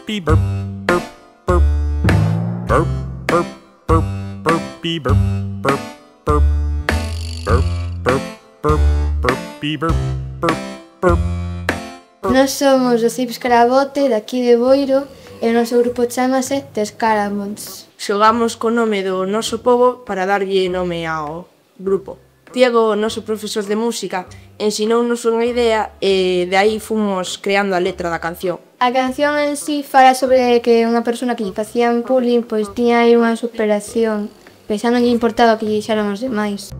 burpy burp burp burp burp burp burp burpy burp burp burp burp burp burp burpy burp burp burp. Nós somos os Cips Carabote daqui de Boiro e o noso grupo chamase The Scaramouches. Xogamos co nome do noso pobo para darlle nome ao grupo. Diego, o noso profesor de música, ensinounos unha idea e de aí fomos creando a letra da canción. A canción en sí fala sobre que unha persona que lle facían bullying pois tiña aí unha superación, pois xa non lle importaba que lle dixeran os demais.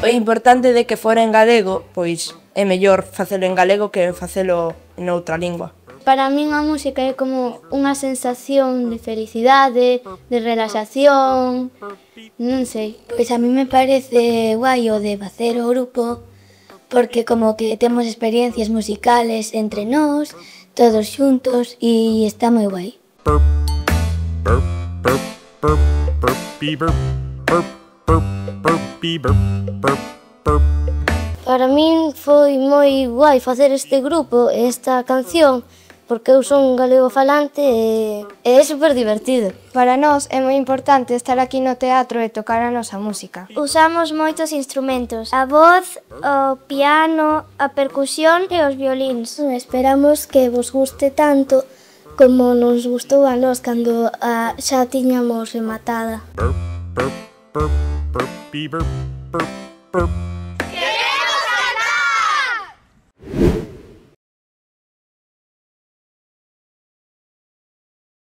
O importante de que fora en galego, pois é mellor facelo en galego que facelo en outra lingua. Para min a música é como unha sensación de felicidade, de relaxación, non sei. Pois a mí me parece guai o de facer o grupo, porque como que temos experiencias musicales entre nós, todos xuntos, e está moi guai. Para min foi moi guai facer este grupo e esta canción, porque eu son galego falante e é super divertido. Para nós é moi importante estar aquí no teatro e tocar a nosa música. Usamos moitos instrumentos, a voz, o piano, a percusión e os violíns. Esperamos que vos guste tanto como nos gustou a nós cando xa tiñamos rematada. Burp, burp, burp, burpy burp, burp, burp.